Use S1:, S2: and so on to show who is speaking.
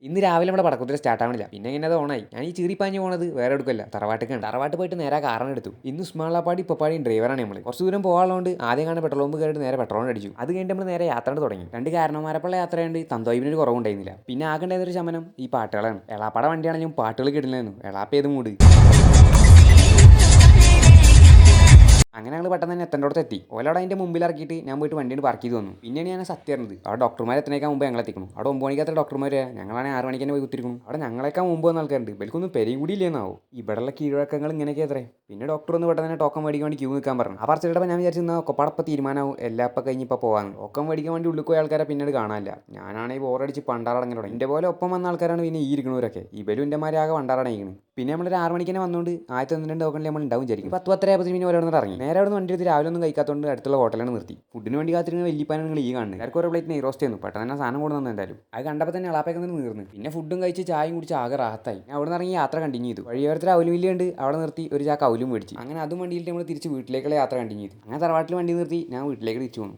S1: ഇന്ന് രാവിലെ നമ്മുടെ പടക്കത്തിൽ സ്റ്റാർട്ട് ആവണില്ല. പിന്നെ ഇങ്ങനെ അത് ഓണായി. ഞാൻ ഈ ചീറിപ്പാഞ്ഞ് പോണത് വേറെ എടുക്കല്ല, തറവാട്ടിക്കാണ്. തറവാട്ട് പോയിട്ട് നേരെ കാരണം എടുത്തു. ഇന്ന് ഉസ്മാളാപ്പാടി ഇപ്പപ്പാടിയും ഡ്രൈവറാണ് നമ്മൾ. കുറച്ച് ദൂരം പോകാനുള്ളതുകൊണ്ട് ആദ്യം കാണുന്ന പെട്രോൾ പമ്പ് കയറിയിട്ട് നേരെ പെട്രോൾ അടിച്ചു. അത് കഴിഞ്ഞിട്ട് നമ്മൾ നേരെ യാത്ര തുടങ്ങി. രണ്ട് കാരണന്മാരപ്പുള്ള യാത്രയുണ്ട്. തന്തോയിബിനൊരു കുറവുണ്ടായിരുന്നില്ല. പിന്നെ ആകേണ്ടതൊരു ശമനം ഈ പാട്ടുകളാണ്. എളാപ്പാട വണ്ടിയാണെങ്കിലും പാട്ടുകൾ കിട്ടില്ലായിരുന്നു. എളാപ്പ ഏത് മൂഡ്. അങ്ങനെ ഞങ്ങൾ പെട്ടെന്ന് തന്നെ എത്തേണ്ടടുത്ത് എത്തി. ഓലോടെ അതിൻ്റെ മുമ്പിൽ ഇറക്കിയിട്ട് ഞാൻ പോയിട്ട് വണ്ടിയാണ് പാർക്ക് ചെയ്ത് വന്നു. പിന്നെയാണ് ഞാൻ സത്യം അറിഞ്ഞത്. അവിടെ ഡോക്ടർമാർ എത്തുന്നേക്കാൾ മുമ്പ് ഞങ്ങൾ എത്തിക്കണം. അവിടെ 9 മണിക്കത്ര ഡോക്ടർമാർ ഞങ്ങളാണെങ്കിൽ 6 മണിക്ക് തന്നെ പോയി കുത്തിരിക്കണം. അവിടെ ഞങ്ങളേക്കാൾ മുമ്പ് വന്ന ആൾക്കാരുണ്ട്. ഇവൽക്കൊന്നും പെരയും കൂടി ഇല്ലെന്നാവും. ഇവിടെയുള്ള കീഴ്വഴക്കങ്ങൾ ഇങ്ങനെയൊക്കെ അത്രേ. പിന്നെ ഡോക്ടർ ഒന്ന് പെട്ടെന്ന് തന്നെ ടോക്കൺ മേടിക്കാൻ വേണ്ടി ക്യൂ നിൽക്കാൻ പറഞ്ഞു. ആ പറച്ചിലിട്ടപ്പോൾ ഞാൻ വിചാരിച്ചിരുന്ന ഒക്കപ്പാടപ്പം തീരുമാനമാവും എല്ലാം അപ്പം കഴിഞ്ഞിപ്പോൾ പോകാൻ. ടോക്കൺ മേടിക്കാൻ വേണ്ടി ഉള്ളിൽ പോയ ആൾക്കാരെ പിന്നീട് കാണാനില്ല. ഞാനാണെങ്കിൽ ബോറടിച്ച് പണ്ടാറടങ്ങി തുടങ്ങി. എൻ്റെ പോലെ ഒപ്പം വന്ന ആൾക്കാരാണ് പിന്നെ ഈ ഇരിക്കണവരൊക്കെ. ഇവരും എൻ്റെ മാരാകെ പണ്ടാറടങ്ങിക്കണം. പിന്നെ നമ്മളൊരു 6 മണിക്ക് തന്നെ വന്നുകൊണ്ട് ആദ്യത്തെ 1-2 ടോക്കണിൽ നമ്മൾ ഉണ്ടാവും വിചാരിക്കും. 10-10 ആയപ്പോൾ പിന്നെ ഓരോന്ന് ഇറങ്ങി. നേരെ അവിടെ നിന്ന് വണ്ടി എടുത്ത് രാവിലെ ഒന്നും കഴിക്കാത്തതുകൊണ്ട് അടുത്തുള്ള ഹോട്ടലാണ് നിർത്തി. ഫുഡിന് വേണ്ടി കാത്തിരുന്ന വലിയപ്പാനാണ് നിങ്ങൾ ഈ കാണുന്നത്. എല്ലാവർക്കും ഓരോ പ്ലേറ്റ് നെയ് റോസ്റ്റ് ചെയ്യുന്നു. പെട്ടെന്ന് തന്നെ സാധനം കൊണ്ടുവന്നു എന്തായാലും. അത് കണ്ടപ്പോൾ തന്നെ അളാപ്പയൊക്കെ നിന്ന് നീർന്നു. പിന്നെ ഫുഡും കഴിച്ച് ചായയും കുടിച്ച് ആകെ റാഹത്തായി. ഞാൻ അവിടെ നിന്ന് ഇറങ്ങി യാത്ര കണ്ടിന്യൂ ചെയ്തു. വഴിയോരത്തിൽ അവലുമില്ലുണ്ട്. അവിടെ നിർത്തി ഒരു ചാക്ക് അവലും മേടിച്ച്. അങ്ങനെ അതും വണ്ടിയിട്ട് നമ്മൾ തിരിച്ച് വീട്ടിലേക്കുള്ള യാത്ര കണ്ടിന്യൂ ചെയ്തു. അങ്ങനെ തറവാട്ടിൽ വണ്ടി നിർത്തി ഞാൻ വീട്ടിലേക്ക് തിരിച്ചു പോകുന്നു.